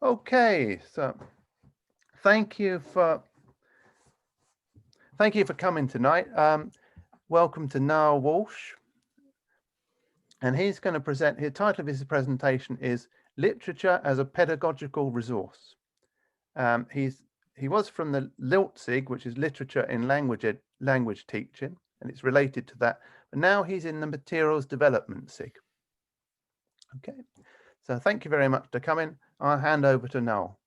Okay, so thank you for coming tonight. Welcome to Niall Walsh, and he's going to present. His title of his presentation is "Literature as a Pedagogical Resource." He was from the LILT SIG, which is Literature in Language Teaching, and it's related to that. But now he's in the Materials Development SIG. Okay, so thank you very much for coming. I'll hand over to Niall.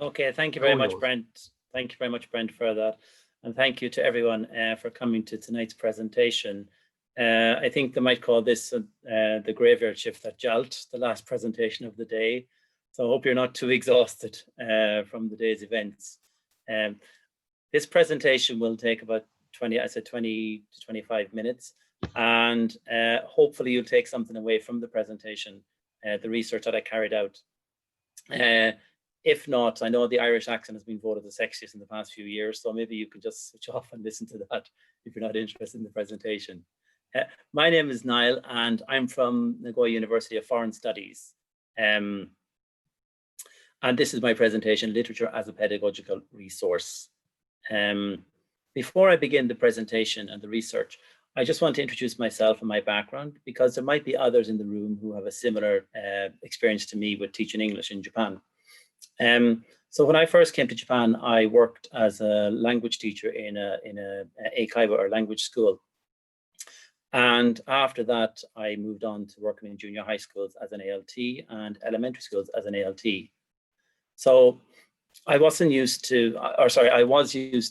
Okay, thank you very much, Brent. Thank you very much, Brent, for that. And thank you to everyone for coming to tonight's presentation. I think they might call this the graveyard shift at JALT, the last presentation of the day. So I hope you're not too exhausted from the day's events. This presentation will take about 20 to 25 minutes. And hopefully you'll take something away from the presentation, the research that I carried out. If not, I know the Irish accent has been voted the sexiest in the past few years, so maybe you can just switch off and listen to that if you're not interested in the presentation. My name is Niall, and I'm from Nagoya University of Foreign Studies. And this is my presentation, Literature as a Pedagogical Resource. Before I begin the presentation and the research, I just want to introduce myself and my background, because there might be others in the room who have a similar experience to me with teaching English in Japan. So when I first came to Japan, I worked as a language teacher in a eikaiwa, or language school. And after that, I moved on to working in junior high schools as an ALT and elementary schools as an ALT. So I was used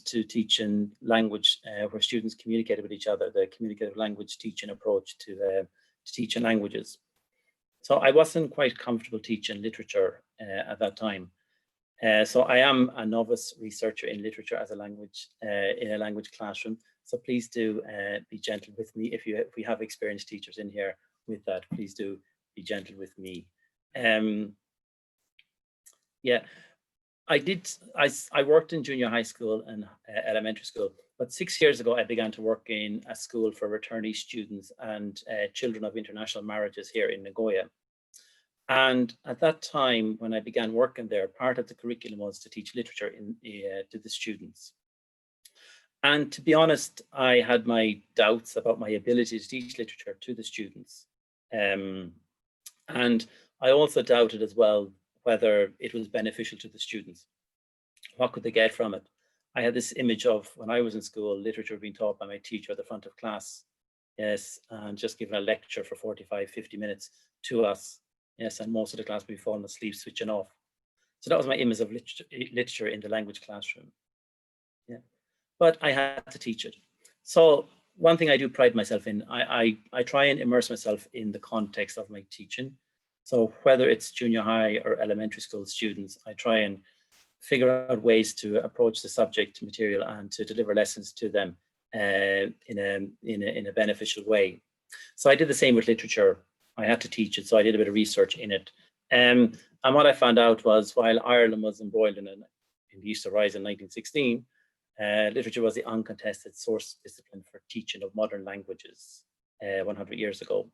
to teaching language where students communicated with each other, the communicative language teaching approach to teaching languages. So I wasn't quite comfortable teaching literature at that time. So I am a novice researcher in literature as a language in a language classroom. So please do be gentle with me. If we have experienced teachers in here with that, please do be gentle with me. Yeah, I worked in junior high school and elementary school, but 6 years ago I began to work in a school for returnee students and children of international marriages here in Nagoya. And at that time, when I began working there, part of the curriculum was to teach literature to the students. And to be honest, I had my doubts about my ability to teach literature to the students. And I also doubted as well whether it was beneficial to the students. What could they get from it? I had this image of when I was in school, literature being taught by my teacher at the front of class, yes, and just giving a lecture for 45, 50 minutes to us. Yes, and most of the class would be falling asleep, switching off. So that was my image of literature in the language classroom. Yeah, but I had to teach it. So one thing I do pride myself in, I try and immerse myself in the context of my teaching. So whether it's junior high or elementary school students, I try and figure out ways to approach the subject material and to deliver lessons to them in a beneficial way. So I did the same with literature. I had to teach it, so I did a bit of research in it. And what I found out was, while Ireland was embroiled in the Easter Rise in 1916, literature was the uncontested source discipline for teaching of modern languages 100 years ago.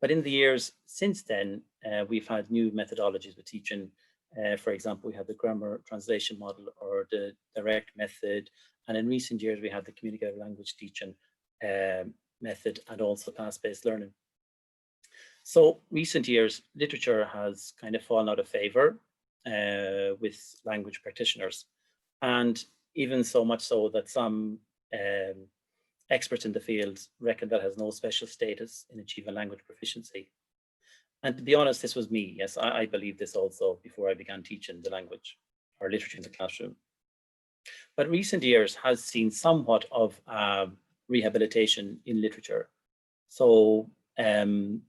But in the years since then, we've had new methodologies with teaching. For example, we have the grammar translation model or the direct method. And in recent years, we have the communicative language teaching method and also class-based learning. So recent years, literature has kind of fallen out of favor with language practitioners. And even so much so that some experts in the field reckon that has no special status in achieving language proficiency. And to be honest, this was me. Yes, I believed this also before I began teaching the language or literature in the classroom. But recent years has seen somewhat of rehabilitation in literature. So I'm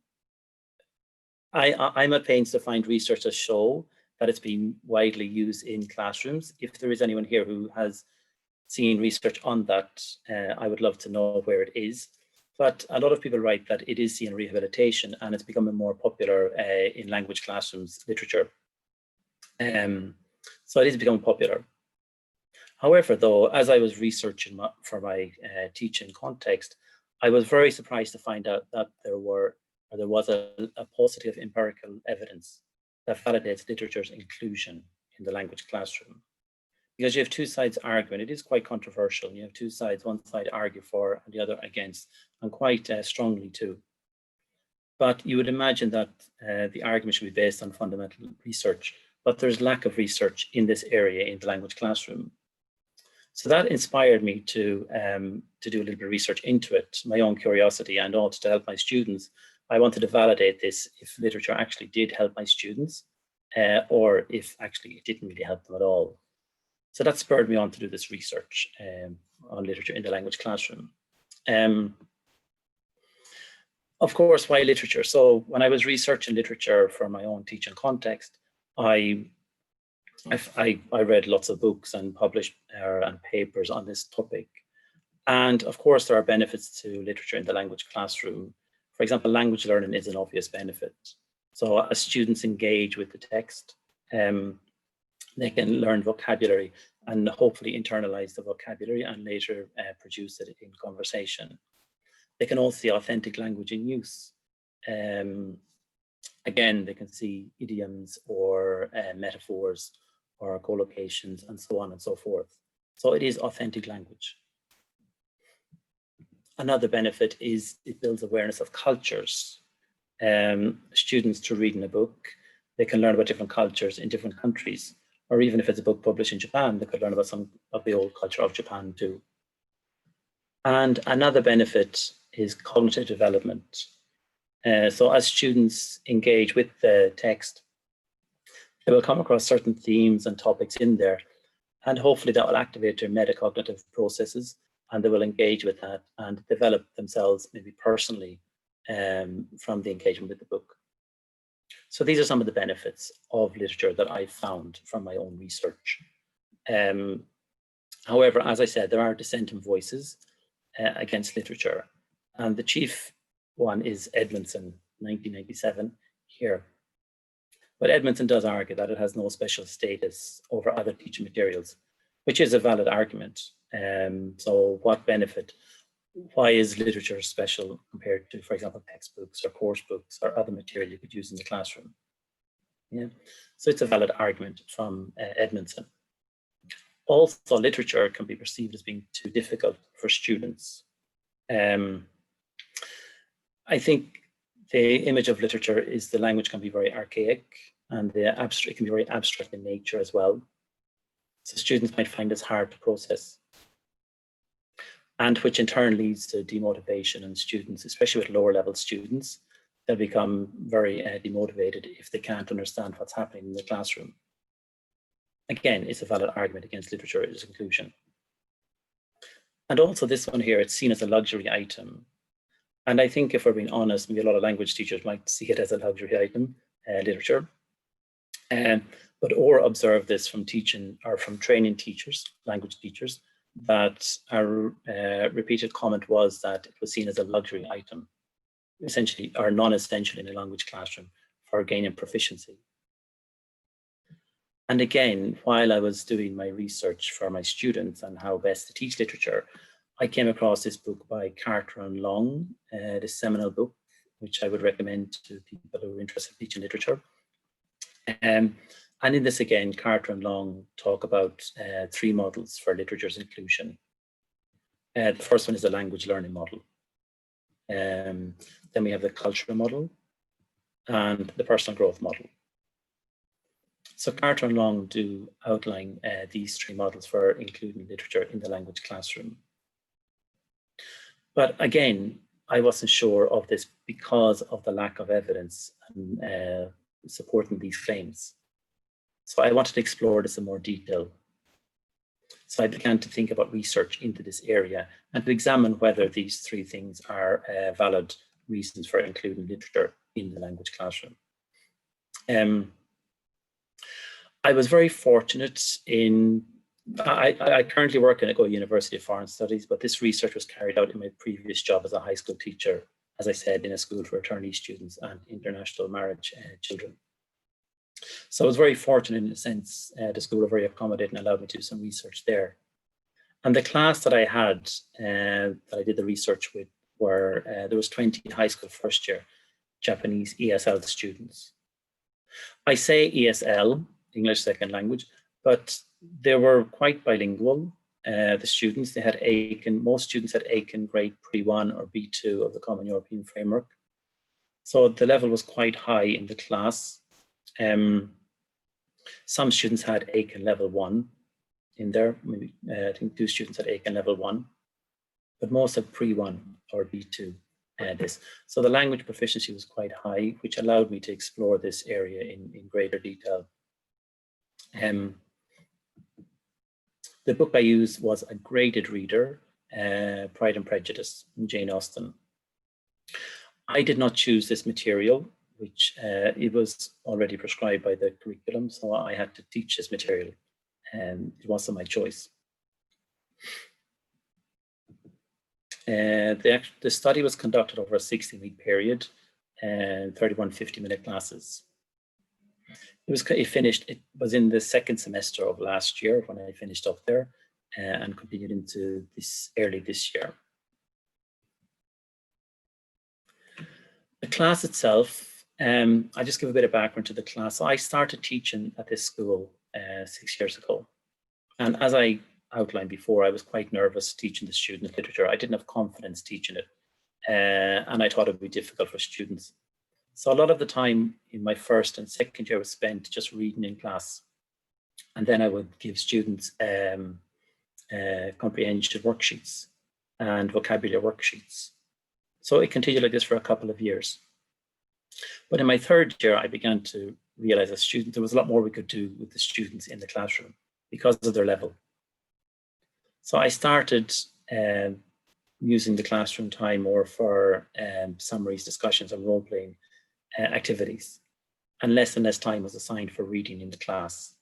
at pains to find research that show that it's been widely used in classrooms. If there is anyone here who has seen research on that, I would love to know where it is. But a lot of people write that it is seen rehabilitation and it's becoming more popular in language classrooms literature. So it is becoming popular. However, though, as I was researching for my teaching context, I was very surprised to find out that there was a positive empirical evidence that validates literature's inclusion in the language classroom. Because you have two sides arguing, it is quite controversial. You have two sides, one side argue for and the other against, and quite strongly too. But you would imagine that the argument should be based on fundamental research, but there's lack of research in this area in the language classroom. So that inspired me to do a little bit of research into it, my own curiosity, and also to help my students. I wanted to validate this, if literature actually did help my students, or if actually it didn't really help them at all. So that spurred me on to do this research on literature in the language classroom. Of course, why literature? So when I was researching literature for my own teaching context, I read lots of books and published and papers on this topic. And of course, there are benefits to literature in the language classroom. For example, language learning is an obvious benefit. So as students engage with the text, they can learn vocabulary and hopefully internalize the vocabulary and later produce it in conversation. They can also see authentic language in use. Again, they can see idioms or metaphors or collocations and so on and so forth. So it is authentic language. Another benefit is it builds awareness of cultures. Students, through reading a book, they can learn about different cultures in different countries, or even if it's a book published in Japan, they could learn about some of the old culture of Japan too. And another benefit is cognitive development. So as students engage with the text, they will come across certain themes and topics in there, and hopefully that will activate their metacognitive processes, and they will engage with that and develop themselves maybe personally from the engagement with the book. So these are some of the benefits of literature that I found from my own research. However, as I said, there are dissenting voices against literature, and the chief one is Edmondson, 1997 here. But Edmondson does argue that it has no special status over other teaching materials, which is a valid argument. So what benefit? Why is literature special compared to, for example, textbooks or course books or other material you could use in the classroom? Yeah, so it's a valid argument from Edmondson. Also, literature can be perceived as being too difficult for students. I think the image of literature is the language can be very archaic, and it can be very abstract in nature as well. So students might find this hard to process, and which in turn leads to demotivation in students, especially with lower level students. They'll become very demotivated if they can't understand what's happening in the classroom. Again, it's a valid argument against literature as inclusion. And also this one here, it's seen as a luxury item. And I think if we're being honest, maybe a lot of language teachers might see it as a luxury item, literature. But Orr observed this from teaching or from training teachers, language teachers, that our repeated comment was that it was seen as a luxury item, essentially, or non-essential in a language classroom for gaining proficiency. And again, while I was doing my research for my students on how best to teach literature, I came across this book by Carter and Long, this seminal book, which I would recommend to people who are interested in teaching literature. And in this again, Carter and Long talk about 3 models for literature's inclusion. The first one is the language learning model. Then we have the cultural model and the personal growth model. So Carter and Long do outline these 3 models for including literature in the language classroom. But again, I wasn't sure of this because of the lack of evidence and, supporting these claims. So I wanted to explore this in more detail. So I began to think about research into this area and to examine whether these 3 things are valid reasons for including literature in the language classroom. I was very fortunate in, I currently work in a University of Foreign Studies, but this research was carried out in my previous job as a high school teacher, as I said, in a school for returnee students and international marriage children. So I was very fortunate in a sense. The school were very accommodating and allowed me to do some research there. And the class that I had, that I did the research with, were, there was 20 high school first year Japanese ESL students. I say ESL, English Second Language, but they were quite bilingual. The students, they had ACAN, most students had ACAN grade Pre-1 or B2 of the Common European Framework. So the level was quite high in the class. Some students had ACAN level 1 in there. Maybe I think 2 students had ACAN level 1, but most had Pre-1 or B2. So the language proficiency was quite high, which allowed me to explore this area in greater detail. The book I used was a graded reader, Pride and Prejudice, Jane Austen. I did not choose this material, which it was already prescribed by the curriculum, so I had to teach this material, and it wasn't my choice. The study was conducted over a 16-week period and 31 50-minute classes. It was in the second semester of last year when I finished up there, and continued into early this year. The class itself, I just give a bit of background to the class. So I started teaching at this school 6 years ago. And as I outlined before, I was quite nervous teaching the student literature. I didn't have confidence teaching it, and I thought it would be difficult for students. So a lot of the time in my first and second year was spent just reading in class. And then I would give students comprehension worksheets and vocabulary worksheets. So it continued like this for a couple of years. But in my third year, I began to realize there was a lot more we could do with the students in the classroom because of their level. So I started using the classroom time more for summaries, discussions, and role-playing activities, and less time was assigned for reading in the class.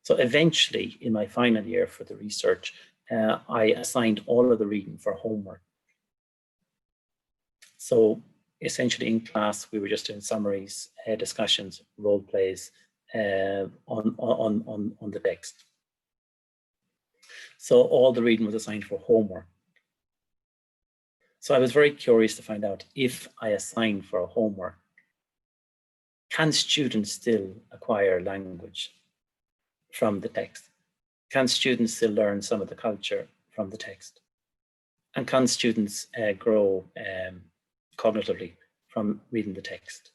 So eventually, in my final year for the research, I assigned all of the reading for homework. So essentially in class, we were just doing summaries, discussions, role plays on the text. So all the reading was assigned for homework. So I was very curious to find out, if I assign for a homework, can students still acquire language from the text? Can students still learn some of the culture from the text? And can students grow cognitively from reading the text?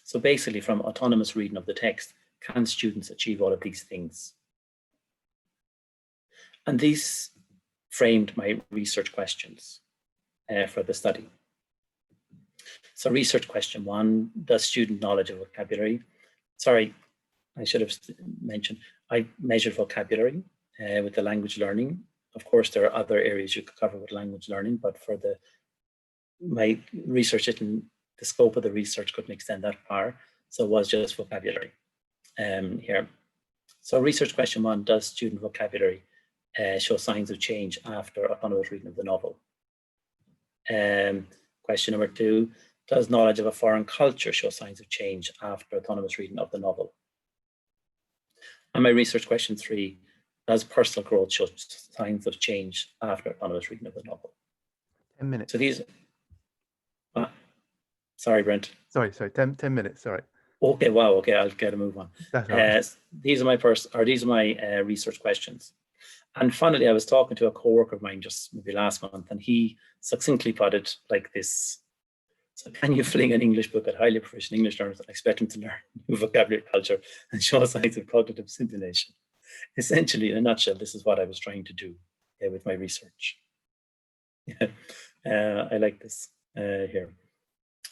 So basically, from autonomous reading of the text, can students achieve all of these things? And these framed my research questions for the study. So research question 1, does student knowledge of vocabulary? Sorry, I should have mentioned, I measured vocabulary with the language learning. Of course, there are other areas you could cover with language learning, but for my research, the scope of the research couldn't extend that far. So it was just vocabulary here. So research question 1, does student vocabulary show signs of change after autonomous reading of the novel? Question number 2, does knowledge of a foreign culture show signs of change after autonomous reading of the novel? And my research question 3, does personal growth show signs of change after autonomous reading of the novel? 10 minutes. So these, sorry, Brent. Sorry, 10 minutes, sorry. Okay, wow, okay, I'll get a move on. That's right. These are my research questions. And finally, I was talking to a co-worker of mine just maybe last month, and he succinctly put it like this. So can you fling an English book at highly proficient English learners and expect them to learn new vocabulary, culture, and show signs of cognitive assimilation? Essentially, in a nutshell, this is what I was trying to do with my research. I like this here.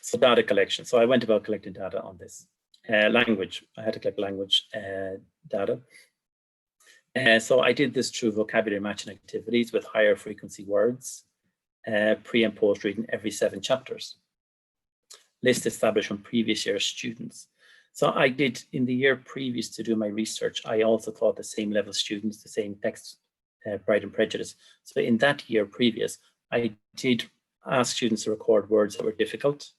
So data collection. So I went about collecting data on this. Language. I had to collect language data. So I did this through vocabulary matching activities with higher frequency words, pre and post reading every 7 chapters. List established from previous year students. So I did, in the year previous to do my research, I also taught the same level students, the same text, Pride and Prejudice. So in that year previous, I did ask students to record words that were difficult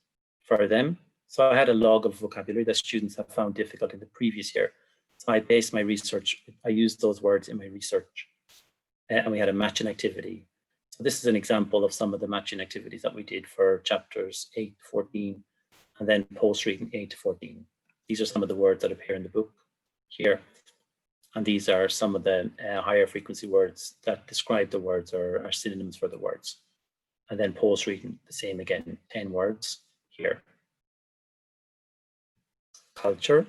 for them. So I had a log of vocabulary that students have found difficult in the previous year. So I based my research, I used those words in my research, and we had a matching activity. So this is an example of some of the matching activities that we did for chapters 8, 14, and then post-reading 8 to 14. These are some of the words that appear in the book here. And these are some of the higher frequency words that describe the words or are synonyms for the words. And then post-reading, the same again, 10 words here. Culture.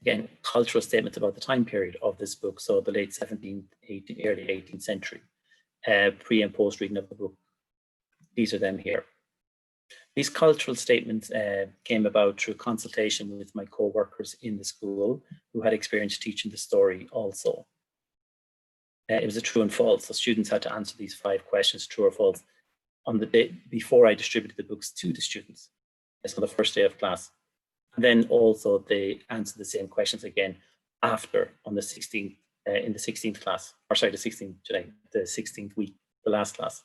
Again, cultural statements about the time period of this book. So the late 17th, 18th, early 18th century. Pre and post reading of the book. These are them here. These cultural statements came about through consultation with my co-workers in the school who had experience teaching the story also. It was a true and false, so students had to answer these 5 questions, true or false, on the day before I distributed the books to the students. That's on the first day of class. And then also they answered the same questions again after on the 16th, in the 16th class, or sorry, the 16th today, the 16th week, the last class.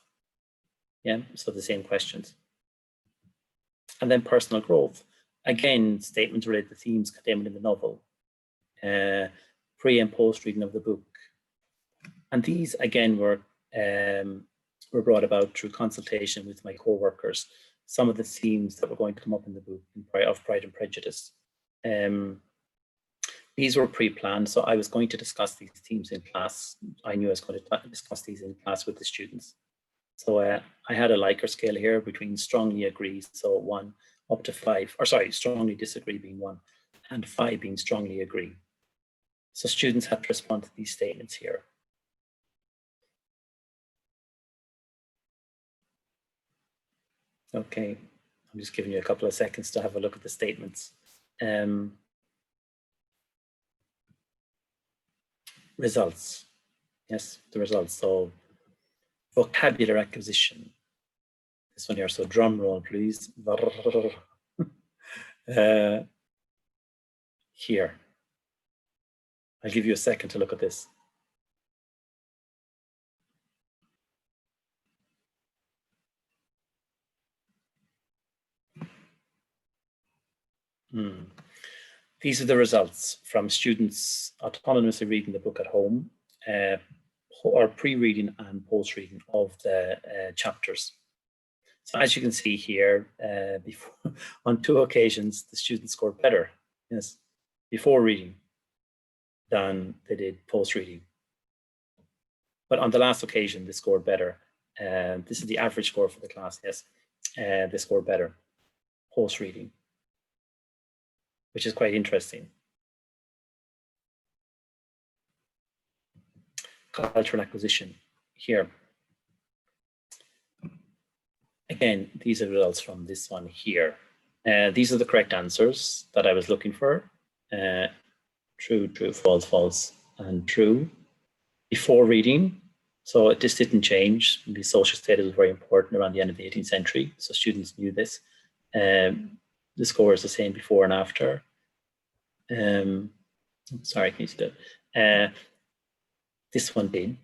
Yeah, so the same questions. And then personal growth. Again, statements related to themes contained in the novel. Pre and post reading of the book. And these again were brought about through consultation with my co-workers. Some of the themes that were going to come up in the book of Pride and Prejudice. These were pre-planned, so I was going to discuss these themes in class. I knew I was going to discuss these in class with the students. So I had a Likert scale here between strongly agree, so 1 up to 5, or sorry, strongly disagree being 1, and 5 being strongly agree. So students had to respond to these statements here. Okay, I'm just giving you a couple of seconds to have a look at the statements. Results. Yes, the results. So vocabulary acquisition. This one here, so drum roll, please. Here. I'll give you a second to look at this. These are the results from students autonomously reading the book at home, or pre-reading and post-reading of the chapters. So as you can see here, before, on 2 occasions, the students scored better, yes, before reading than they did post-reading. But on the last occasion, they scored better. This is the average score for the class, yes. They scored better post-reading, which is quite interesting. Cultural acquisition here. Again, these are results from this one here. These are the correct answers that I was looking for. True, true, false, false, and true. Before reading, so this didn't change. The social status was very important around the end of the 18th century, so students knew this. The score is the same before and after. Sorry, can you see that? This one did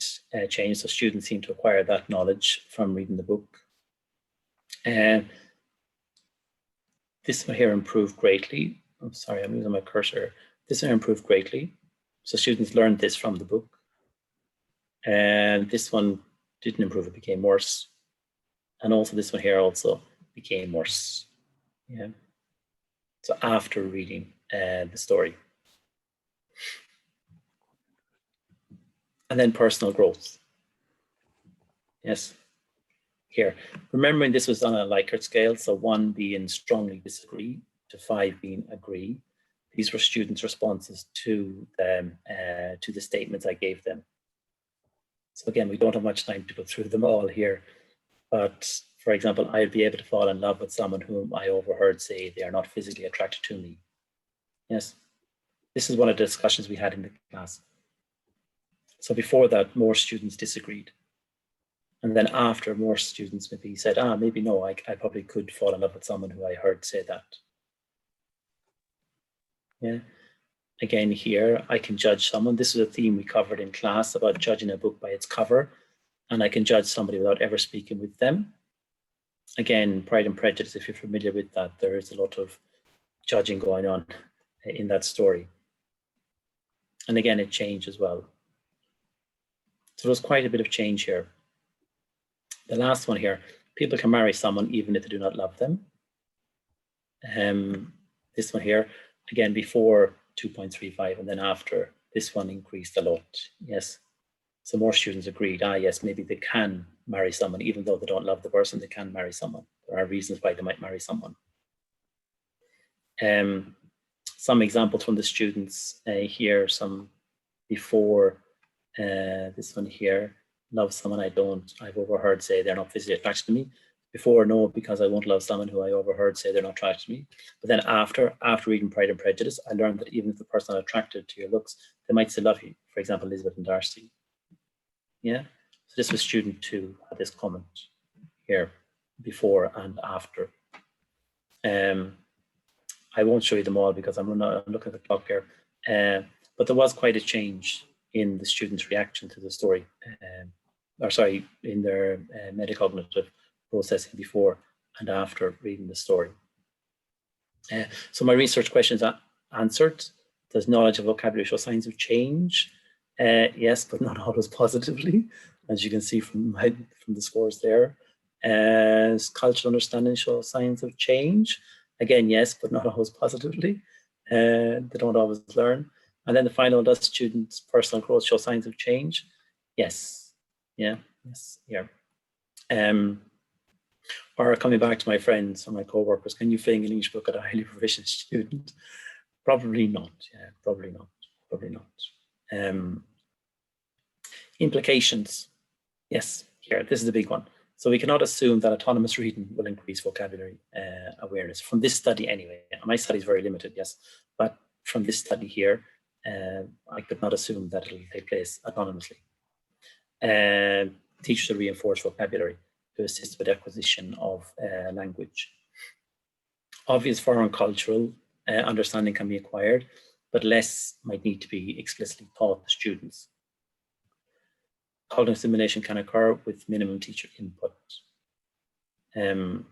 change, so students seem to acquire that knowledge from reading the book. This one here improved greatly. I'm sorry, I'm using my cursor. This one improved greatly. So students learned this from the book. And this one didn't improve, it became worse. And also this one here also became worse. Yeah. So after reading the story. And then personal growth. Yes. Here, remembering this was on a Likert scale, so 1 being strongly disagree to 5 being agree. These were students' responses to the statements I gave them. So again, we don't have much time to go through them all here, but for example, I'd be able to fall in love with someone whom I overheard say they are not physically attracted to me. Yes, this is one of the discussions we had in the class. So before that, more students disagreed. And then after, more students maybe said, maybe no, I probably could fall in love with someone who I heard say that. Yeah. Again, here, I can judge someone. This is a theme we covered in class about judging a book by its cover. And I can judge somebody without ever speaking with them. Again, Pride and Prejudice, if you're familiar with that, there is a lot of judging going on in that story. And again, it changed as well. So there's quite a bit of change here. The last one here, people can marry someone even if they do not love them. This one here, again, before 2.35, and then after this one increased a lot. Yes. So more students agreed, yes, maybe they can marry someone, even though they don't love the person, they can marry someone. There are reasons why they might marry someone. Some examples from the students here, some before this one here, love someone I've overheard say they're not physically attracted to me. Before, no, because I won't love someone who I overheard say they're not attracted to me. But then after reading Pride and Prejudice, I learned that even if the person is attracted to your looks, they might still love you. For example, Elizabeth and Darcy. Yeah, so this was student 2 had this comment here, before and after. I won't show you them all because I'm looking at the clock here, but there was quite a change in the students' reaction to the story, in their metacognitive processing before and after reading the story. So my research questions answered. Does knowledge of vocabulary show signs of change? Yes, but not always positively, as you can see from the scores there. As cultural understanding show signs of change? Again, yes, but not always positively. They don't always learn. And then the final, does students' personal growth show signs of change? Yes. Yeah. Yes. Yeah. Or coming back to my friends or my co-workers, can you fling an English book at a highly proficient student? Probably not. Yeah, probably not. Probably not. Implications. Yes, here, this is a big one. So we cannot assume that autonomous reading will increase vocabulary awareness from this study anyway. My study is very limited, yes, but from this study here, I could not assume that it will take place autonomously. Teachers will reinforce vocabulary to assist with acquisition of language. Obvious foreign cultural understanding can be acquired, but less might need to be explicitly taught to students. Cognitive assimilation can occur with minimum teacher input. The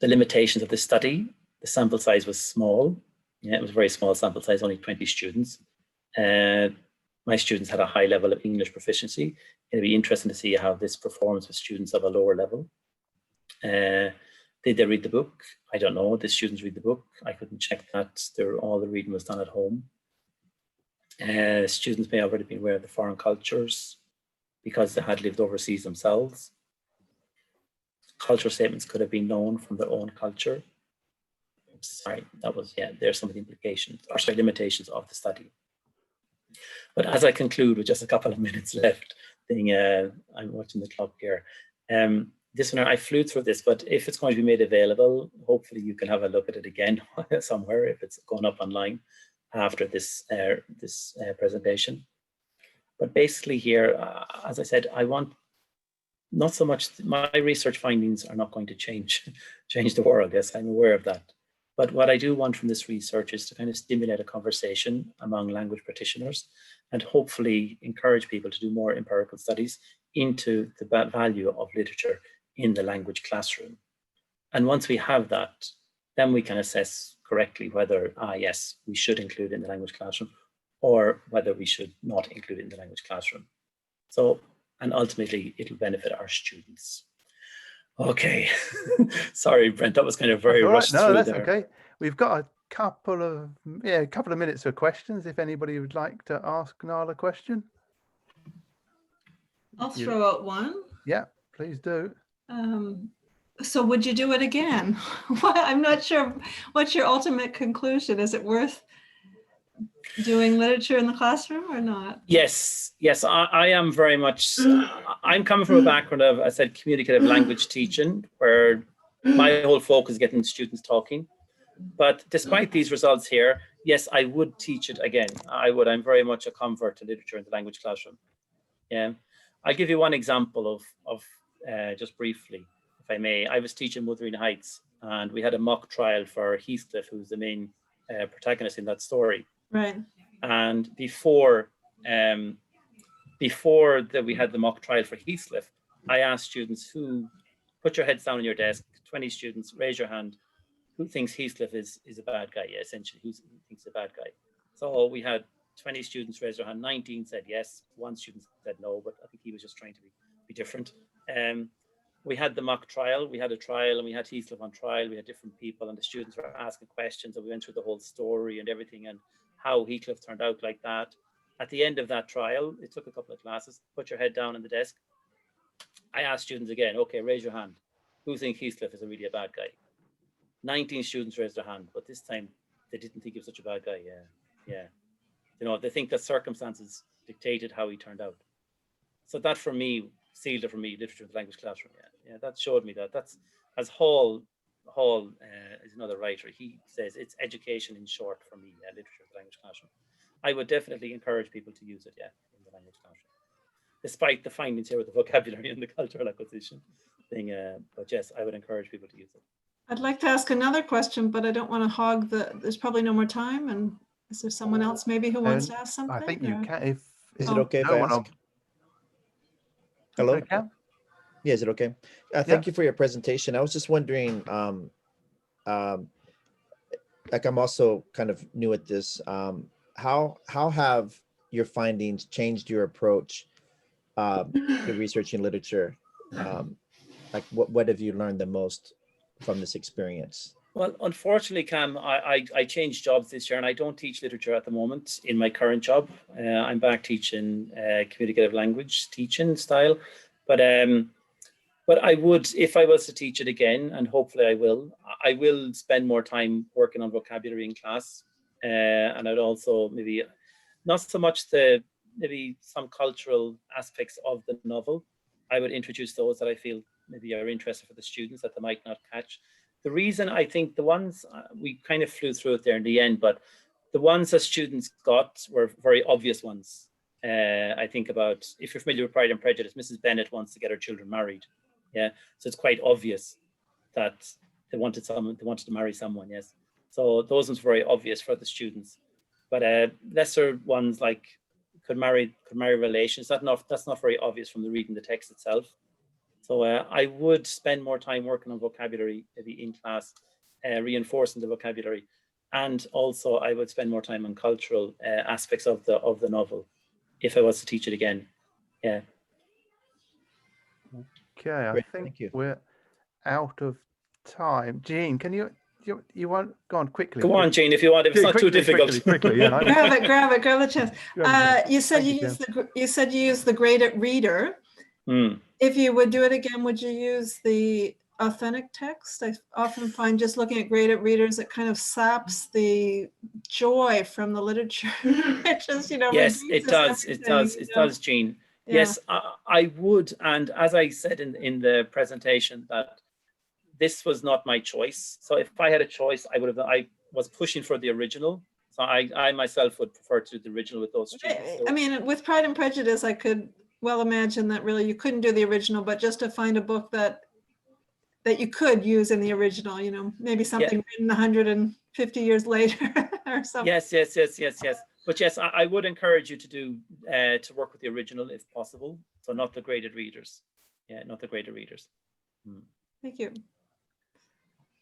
limitations of the study, the sample size was small. Yeah, it was a very small sample size, only 20 students. My students had a high level of English proficiency. It'd be interesting to see how this performs with students of a lower level. Did they read the book? I don't know. Did students read the book? I couldn't check that. All the reading was done at home. Students may have already been aware of the foreign cultures because they had lived overseas themselves. Cultural statements could have been known from their own culture. Sorry, that was, yeah, there's some of the implications, or sorry, limitations of the study. But as I conclude with just a couple of minutes left, I'm watching the clock here. This one, I flew through this, but if it's going to be made available, hopefully you can have a look at it again somewhere if it's going up online after this presentation. But basically here, as I said, I want not so much, my research findings are not going to change the world. Yes, I'm aware of that. But what I do want from this research is to kind of stimulate a conversation among language practitioners and hopefully encourage people to do more empirical studies into the value of literature in the language classroom. And once we have that, then we can assess correctly whether, yes, we should include it in the language classroom or whether we should not include it in the language classroom. So, and ultimately it'll benefit our students. Okay, sorry, Brent, that was kind of very rushed. No, that's there. Okay. We've got a couple of minutes for questions. If anybody would like to ask Niall a question, I'll throw out one. Yeah, please do. So would you do it again? I'm not sure. What's your ultimate conclusion? Is it worth doing literature in the classroom or not? Yes, I am very much, I'm coming from a background of, I said, communicative language teaching, where my whole focus is getting students talking. But despite these results here, yes, I would teach it again. I would. I'm very much a convert to literature in the language classroom. Yeah, I'll give you one example of just briefly, if I may. I was teaching Wuthering Heights, and we had a mock trial for Heathcliff, who's the main protagonist in that story. Right. And before that we had the mock trial for Heathcliff, I asked students who, put your heads down on your desk, 20 students, raise your hand, who thinks Heathcliff is a bad guy, essentially, who thinks a bad guy. So we had 20 students raise their hand, 19 said yes, one student said no, but I think he was just trying to be different. we had the mock trial, we had a trial, and we had Heathcliff on trial. We had different people, and the students were asking questions, and we went through the whole story and everything, and how Heathcliff turned out like that. At the end of that trial, it took a couple of classes. Put your head down on the desk. I asked students again, okay, raise your hand. Who think Heathcliff is really a bad guy? 19 students raised their hand, but this time they didn't think he was such a bad guy. Yeah. You know, they think that circumstances dictated how he turned out. So that for me sealed it for me, literature in the language classroom. Yeah, that showed me that. That's, as Hall is another writer. He says it's education in short for me. Literature in the language classroom. I would definitely encourage people to use it. Yeah, in the language classroom, despite the findings here with the vocabulary and the cultural acquisition thing. But yes, I would encourage people to use it. I'd like to ask another question, but I don't want to hog there's probably no more time. And is there someone else maybe who wants to ask something? I think you can. Is it okay if I ask? Hello? Okay. Yeah, is it okay? Thank you for your presentation. I was just wondering, like I'm also kind of new at this. How have your findings changed your approach to researching literature? Like what have you learned the most from this experience? Well, unfortunately, Cam, I changed jobs this year, and I don't teach literature at the moment in my current job. I'm back teaching communicative language teaching style, but I would, if I was to teach it again, and hopefully I will spend more time working on vocabulary in class, and I'd also maybe not so much maybe some cultural aspects of the novel. I would introduce those that I feel maybe are interesting for the students that they might not catch. The reason I think the ones, we kind of flew through it there in the end, but the ones that students got were very obvious ones. I think about, if you're familiar with Pride and Prejudice, Mrs. Bennet wants to get her children married. Yeah, so it's quite obvious that they wanted to marry someone, yes. So those ones were very obvious for the students. But lesser ones like could marry relations, that's not very obvious from the reading the text itself. So I would spend more time working on vocabulary maybe in class, reinforcing the vocabulary, and also I would spend more time on cultural aspects of the novel, if I was to teach it again. Yeah. Okay, I think we're out of time. Jean, can you want go on quickly? Go on, Jean, if you want. If it's not too difficult. Quickly, yeah. grab the chance. You said you used the graded reader. If you would do it again, would you use the authentic text? I often find just looking at graded readers, it kind of saps the joy from the literature. It just, yes, it does. It does, Jean. Yeah. Yes, I would. And as I said in the presentation, that this was not my choice. So if I had a choice, I was pushing for the original. So I myself would prefer to do the original with those students. I mean, with Pride and Prejudice, I could well imagine that really you couldn't do the original, but just to find a book that you could use in the original, maybe something written 150 years later or something. Yes. But yes, I would encourage you to do to work with the original if possible. So not the graded readers. Yeah, not the graded readers. Thank you.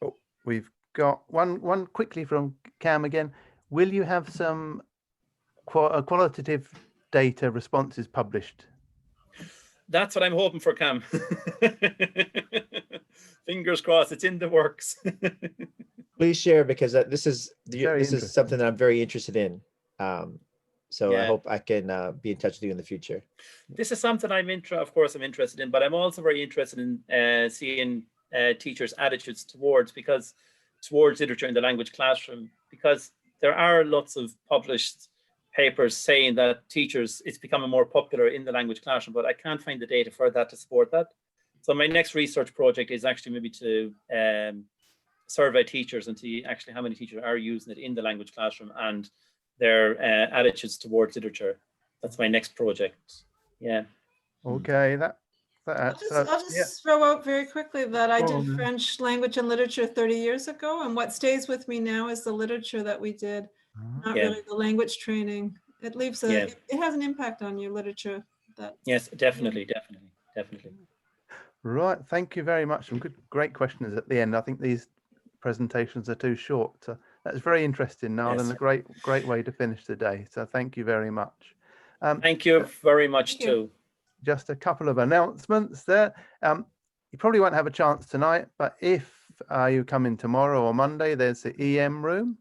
Oh, we've got one quickly from Cam again. Will you have some qualitative data responses published? That's what I'm hoping for, Cam. Fingers crossed, it's in the works. Please share, because this is something that I'm very interested in. So I hope I can be in touch with you in the future. This is something of course I'm interested in, but I'm also very interested in seeing teachers' attitudes towards literature in the language classroom, because there are lots of published papers saying that it's becoming more popular in the language classroom, but I can't find the data for that to support that. So my next research project is actually maybe to survey teachers and see actually how many teachers are using it in the language classroom and their attitudes towards literature. That's my next project. Yeah. Okay, I'll just throw out very quickly that I did French language and literature 30 years ago, and what stays with me now is the literature that we did, not really the language training. It leaves it has an impact on your literature. Yes, definitely. Right, thank you very much. Some great questions at the end. I think these presentations are too short. So that's very interesting, Niall, and a great way to finish the day. So thank you very much. Thank you very much too. Just a couple of announcements there. You probably won't have a chance tonight, but if you come in tomorrow or Monday, there's the EM room.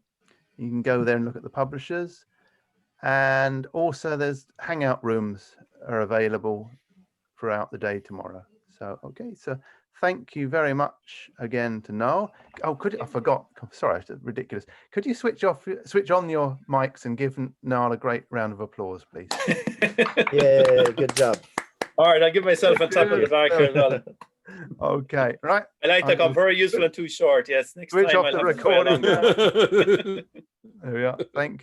You can go there and look at the publishers. And also there's hangout rooms are available throughout the day tomorrow. So, okay, so thank you very much again to Niall. Oh, I forgot, sorry, it's ridiculous. Could you switch on your mics and give Niall a great round of applause, please? Yeah, good job. All right, I'll give myself a tap on the back here as well. Okay, right. I like that. I'm very useful and too short. Yes, next Switch time off I'll the have to try recording. longer. There we are. Thank you.